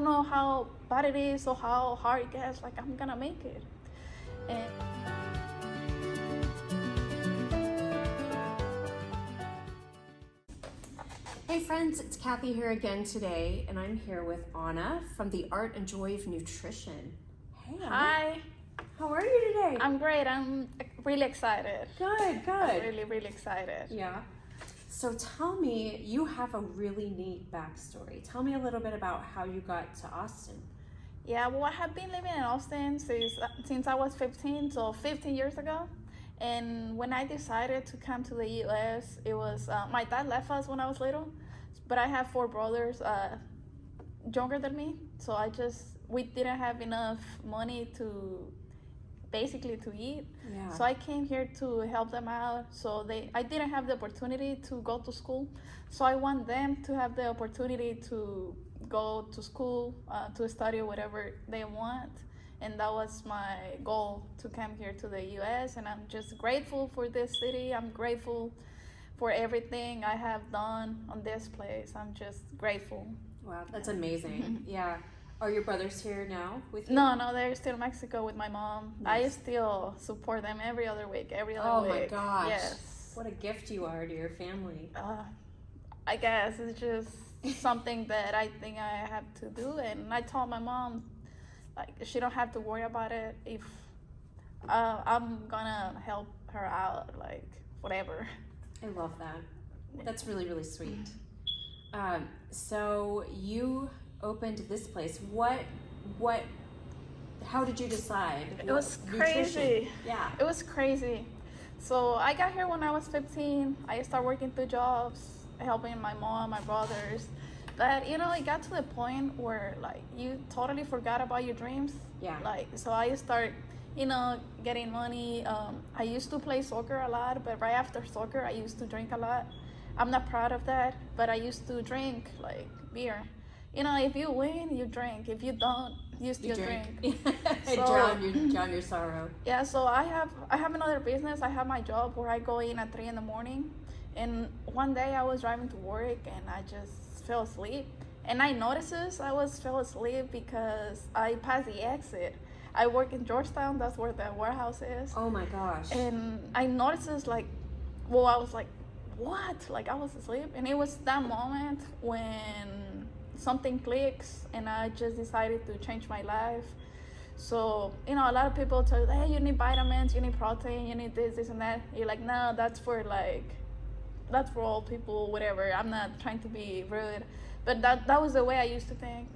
don't know how bad it is or how hard it gets. Like, I'm gonna make it. And hey friends, it's Kathy here again today, and I'm here with Anna from the Art and Joy of Nutrition. Hey Anna. hi, How are you today? I'm great. I'm really excited. Good. I'm really, really excited. Yeah. So tell me, you have a really neat backstory. Tell me a little bit about how you got to Austin. Yeah, well, I have been living in Austin since I was 15, so 15 years ago. And when I decided to come to the U.S., it was my dad left us when I was little, but I have 4 brothers younger than me, so we didn't have enough money to basically to eat. Yeah. So I came here to help them out. So I didn't have the opportunity to go to school, so I want them to have the opportunity to go to school, to study whatever they want. And that was my goal, to come here to the U.S. And I'm just grateful for this city. I'm grateful for everything I have done on this place. I'm just grateful. Wow, that's amazing. Yeah. Are your brothers here now with you? No, they're still in Mexico with my mom. Nice. I still support them every other week. Oh my gosh. Yes. What a gift you are to your family. I guess it's just something that I think I have to do. And I told my mom, like, she don't have to worry about it if I'm gonna help her out, like, whatever. I love that. That's really, really sweet. So you opened this place. How did you decide? It was Nutrition. crazy. Yeah. It was crazy. So I got here when I was 15. I started working 2 jobs, helping my mom, my brothers. But, it got to the point where, like, you totally forgot about your dreams. Yeah. Like, so I start, getting money. I used to play soccer a lot, but right after soccer, I used to drink a lot. I'm not proud of that, but I used to drink, like, beer. If you win, you drink. If you don't, you still drink. Drown your sorrow. Yeah, so I have another business. I have my job where I go in at 3 a.m. And one day I was driving to work and I just fell asleep. And I noticed this. fell asleep because I passed the exit. I work in Georgetown. That's where the warehouse is. Oh my gosh. And I noticed this, I was like, what? Like, I was asleep. And it was that moment when something clicks and I just decided to change my life. So, a lot of people tell you, hey, you need vitamins, you need protein, you need this and that. You're like, no, that's for old people, whatever. I'm not trying to be rude. But that was the way I used to think.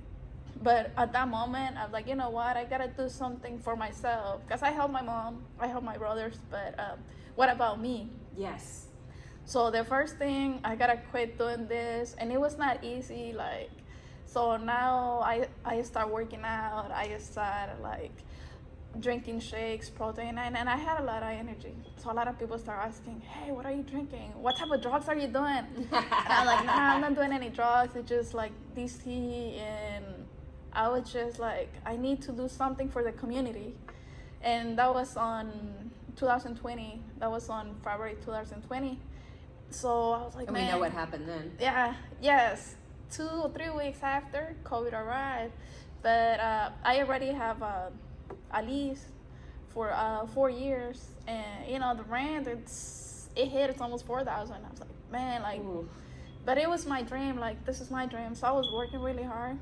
But at that moment, I was like, you know what? I got to do something for myself. Because I help my mom, I help my brothers, but what about me? Yes. So the first thing, I got to quit doing this. And it was not easy, so now I start working out. I start, drinking shakes, protein, and I had a lot of energy. So a lot of people start asking, hey, what are you drinking? What type of drugs are you doing? And I'm like, nah, I'm not doing any drugs. It's just DC. And I was just like, I need to do something for the community. And that was on 2020. That was on February 2020. So I was like, and we know what happened then. Yeah, yes. 2 or 3 weeks after COVID arrived, but I already have a lease for 4 years, and the rent it's almost $4,000. I was like, man, Ooh. But it was my dream. This is my dream. So I was working really hard.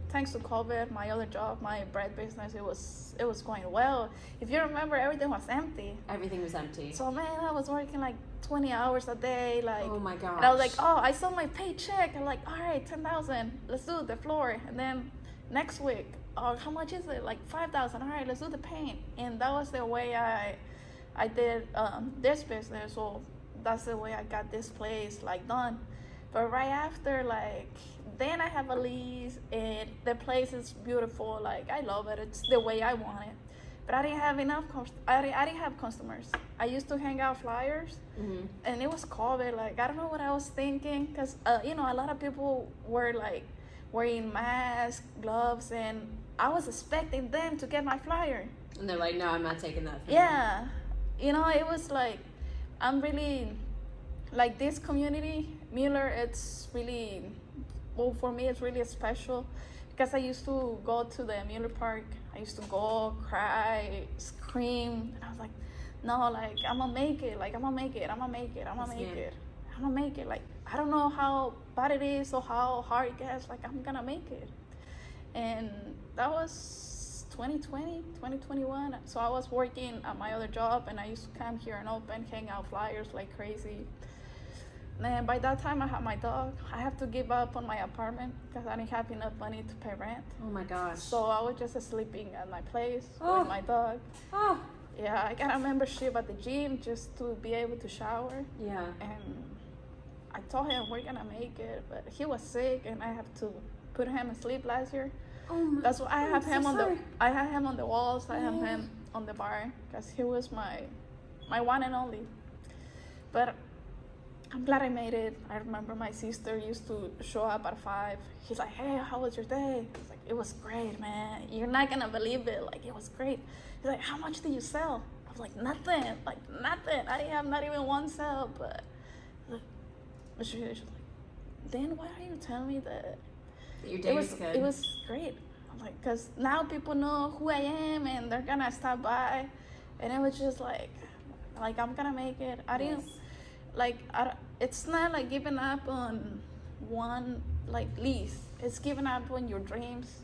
Thanks to COVID, my other job, my bread business, it was going well. If you remember, everything was empty. Everything was empty. So man, I was working 20 hours a day, oh my gosh. And I was like, oh, I saw my paycheck. I'm like, all right, 10,000. Let's do the floor. And then next week, oh, how much is it? 5,000. All right, let's do the paint. And that was the way I did this business. So that's the way I got this place done. But right after, then I have a lease, and the place is beautiful. I love it. It's the way I want it. But I didn't have enough. I didn't have customers. I used to hang out flyers, and it was COVID. I don't know what I was thinking, because a lot of people were wearing masks, gloves, and I was expecting them to get my flyer. And they're like, no, I'm not taking that. Yeah, it was I'm really this community, Mueller. It's really, well, for me, it's really special because I used to go to the amusement park. I used to go, cry, scream, and I was like, no, like I'm gonna make it. Like I'm gonna make it. I'm gonna make it. I'm gonna make it. I'm gonna make it. Like I don't know how bad it is or how hard it gets. Like I'm gonna make it. And that was 2020, 2021. So I was working at my other job, and I used to come here and open, hang out flyers like crazy. And by that time, I had my dog. I have to give up on my apartment because I didn't have enough money to pay rent. Oh my gosh. So I was just sleeping at my place with my dog. Oh. Yeah, I got a membership at the gym just to be able to shower. Yeah. And I told him we're gonna make it, but he was sick, and I have to put him to sleep last year. Oh my. That's why I have him on the. I have him on the walls. I have Yeah. him on the bar because he was my one and only. But I'm glad I made it. I remember my sister used to show up at 5. He's like, hey, how was your day? I was like, it was great, man. You're not gonna believe it. Like, it was great. He's like, how much did you sell? I was like, nothing. Like, nothing. I have not even one sale. But she was like, then why are you telling me that your day was good? It was great. I'm like, because now people know who I am, and they're gonna stop by. And it was just like I'm gonna make it. I didn't. Like, it's not like giving up on one like lease. It's giving up on your dreams.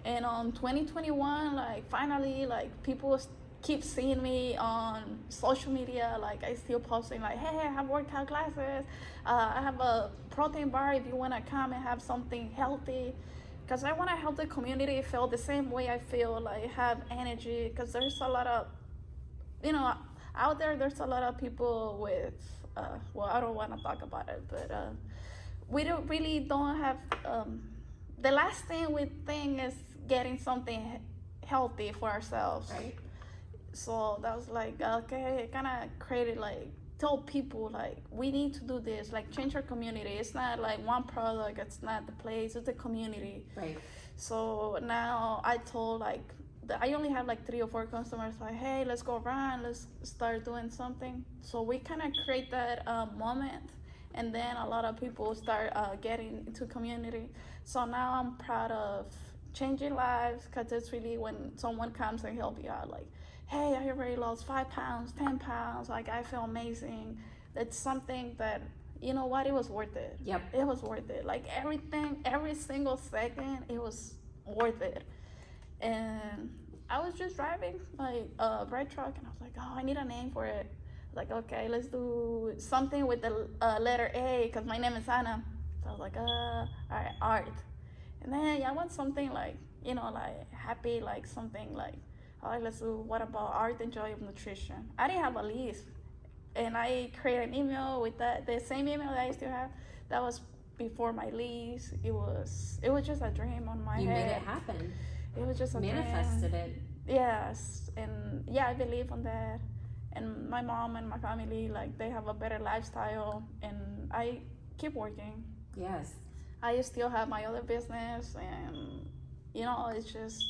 And on 2021, like finally, like people keep seeing me on social media. Like I still posting like, hey, I have workout classes. I have a protein bar if you wanna come and have something healthy. Because I wanna help the community feel the same way I feel. Like have energy. Because there's a lot of, out there's a lot of people with. Well, I don't want to talk about it, but we don't have. The last thing we think is getting something healthy for ourselves. Right. So that was like, okay, kind of created like, told people like, we need to do this, like change our community. It's not like one product, it's not the place, it's the community. Right. So now I told like, I only have like 3 or 4 customers like, hey, let's go around, let's start doing something. So we kind of create that moment, and then a lot of people start getting into community. So now I'm proud of changing lives, because it's really when someone comes and help you out, like, hey, I already lost 5 pounds, 10 pounds, like I feel amazing. That's something that, you know what, it was worth it. Yep. It was worth it. Like everything, every single second, it was worth it. And I was just driving my bread truck, and I was like, oh, I need a name for it. Like, okay, let's do something with the letter A, because my name is Anna. So I was like, all right, Art. And then I want something like, like happy, like something like, all right, let's do, what about Art&Joy of Nutrition? I didn't have a list. And I created an email with the same email that I used to have. That was before my lease. It was just a dream on my head. You made it happen. It was just a manifested dream. it. Yes, and yeah, I believe on that. And my mom and my family, like, they have a better lifestyle, and I keep working. Yes. I still have my other business, and it's just,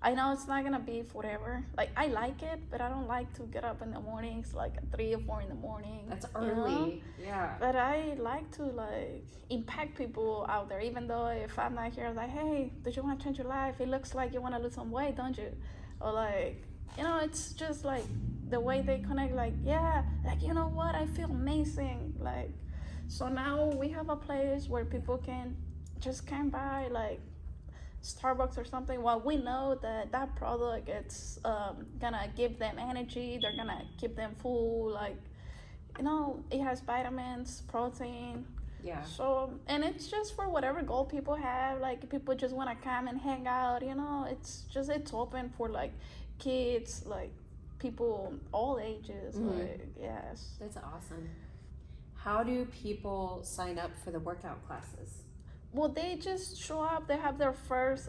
I know it's not gonna be forever. Like, I like it, but I don't like to get up in the mornings, like at 3 or 4 in the morning. That's early. Yeah. But I like to like impact people out there, even though if I'm not here, like, hey, did you want to change your life? It looks like you want to lose some weight, don't you? Or like, it's just like the way they connect, like, yeah, like, you know what? I feel amazing. Like, so now we have a place where people can just come by, like, Starbucks or something. Well, we know that product, it's gonna give them energy, they're gonna keep them full, like, it has vitamins, protein. Yeah. So, and it's just for whatever goal people have. Like, people just want to come and hang out, it's open for like kids, like people all ages. Mm-hmm. Like, yes. That's awesome. How do people sign up for the workout classes? Well, they just show up. They have their first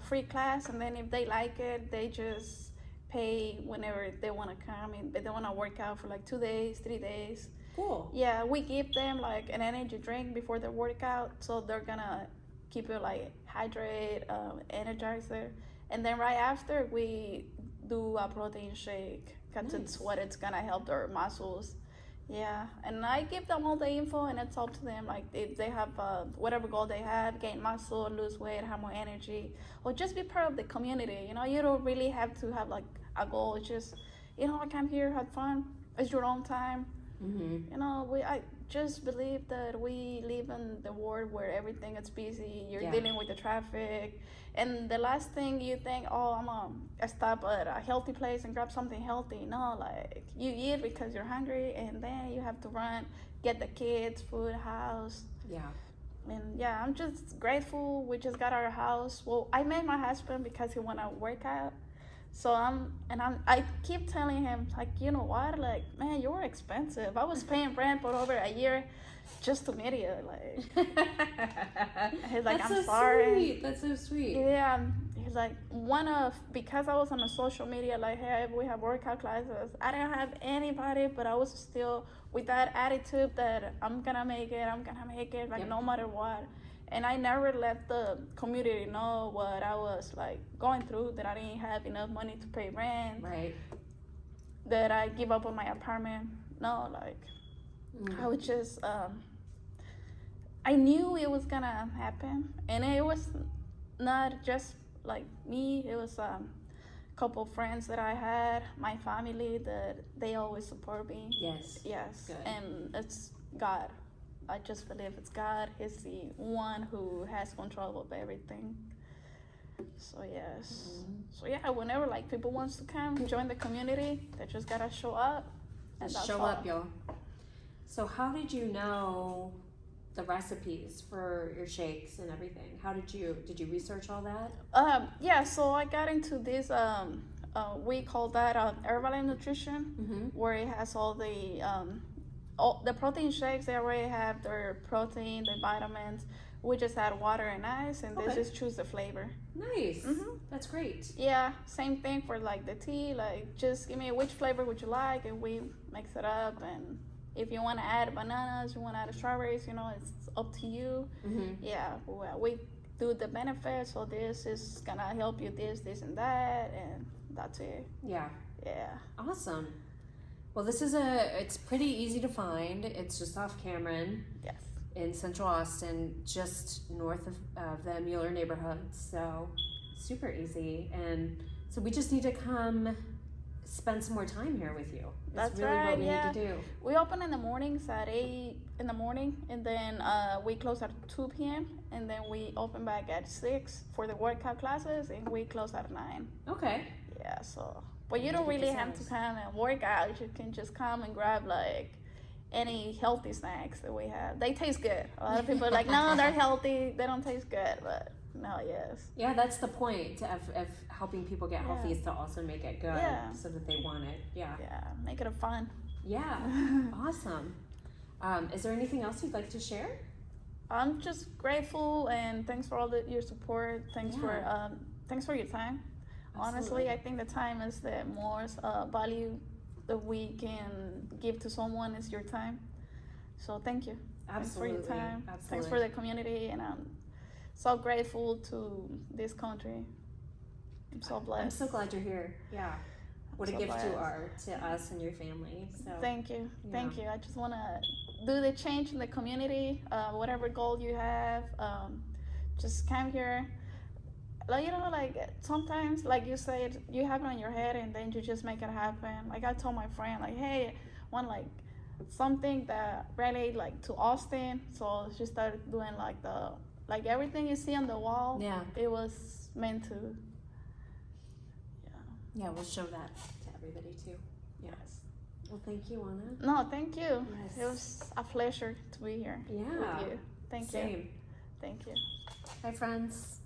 free class, and then if they like it, they just pay whenever they want to come. And they want to work out for like 2 days, 3 days. Cool. Yeah, we give them like an energy drink before their workout, so they're gonna keep you like hydrate, energizer, and then right after we do a protein shake, because it's what it's gonna help their muscles. Yeah, and I give them all the info, and it's up to them. Like if they have whatever goal they have, gain muscle, lose weight, have more energy, or just be part of the community. You know, you don't really have to have like a goal. It's just, you know, I come here, have fun. It's your own time. Mm-hmm. You know, I just believe that we live in the world where everything is busy. You're dealing with the traffic, and the last thing you think, oh, I'm gonna stop at a healthy place and grab something healthy. No, like you eat because you're hungry, and then you have to run, get the kids food, house. Yeah. And yeah, I'm just grateful. We just got our house. Well, I met my husband because he wanna work out. So I keep telling him, like, you know what, like, man, you're expensive. I was paying rent for over a year just to meet you. Like, he's like, That's I'm so sorry. sweet. That's so sweet. Yeah, he's like, because I was on the social media, like, hey, we have workout classes. I didn't have anybody, but I was still with that attitude that I'm gonna make it, like, no matter what. And I never let the community know what I was like going through, that I didn't have enough money to pay rent, Right. that I give up on my apartment. No, like I was just I knew it was gonna happen, and it was not just like me. It was couple friends that I had, my family, that they always support me. Yes. Good. And it's God. I just believe it's God. He's the one who has control of everything. So yes. So yeah, whenever like people wants to come join the community, they just gotta show up. And that's Show all. up, y'all. So how did you know the recipes for your shakes and everything? How did you research all that? Yeah, so I got into this we call that Art&Joy of Nutrition, where it has all the protein shakes. They already have their protein, the vitamins. We just add water and ice, and they just choose the flavor. Nice. That's great. Yeah, same thing for like the tea. Like, just give me which flavor would you like, and we mix it up. And if you want to add bananas, you want to add strawberries, you know, it's up to you. Yeah, we do the benefits. So this is gonna help you this, and that, and that's it. Yeah. Awesome. Well, it's pretty easy to find. It's just off Cameron. Yes. In Central Austin, just north of the Mueller neighborhood. So super easy. And so we just need to come spend some more time here with you. That's really right. What we need to do. We open in the mornings at 8 in the morning, and then we close at 2 p.m. and then we open back at 6 for the workout classes, and we close at 9. Okay. Yeah. So, but you don't really have to come and work out. You can just come and grab like any healthy snacks that we have. They taste good. A lot of people are like, no, they're healthy. They don't taste good, but no, yes. Yeah, that's the point of helping people get healthy, is to also make it good so that they want it. Yeah. Yeah, make it a fun. Yeah, awesome. Is there anything else you'd like to share? I'm just grateful, and thanks for all your support. Thanks for your time. Honestly, I think the time is the most value that we can give to someone is your time. So thank you. Thanks for your time. Thanks for the community, and I'm so grateful to this country. I'm so blessed. I'm so glad you're here. Yeah. What a gift you are to us and your family. So thank you. Thank you. I just want to do the change in the community. Whatever goal you have, just come here. Like, you know, like sometimes, like you said, you have it on your head and then you just make it happen. Like I told my friend, like, hey, I want like something that really like to Austin. So she started doing like everything you see on the wall. Yeah. It was meant to. Yeah, we'll show that to everybody too. Yes. Well, thank you, Anna. No, thank you. Yes. It was a pleasure to be here with you. Thank you. Same. Thank you. Bye, friends.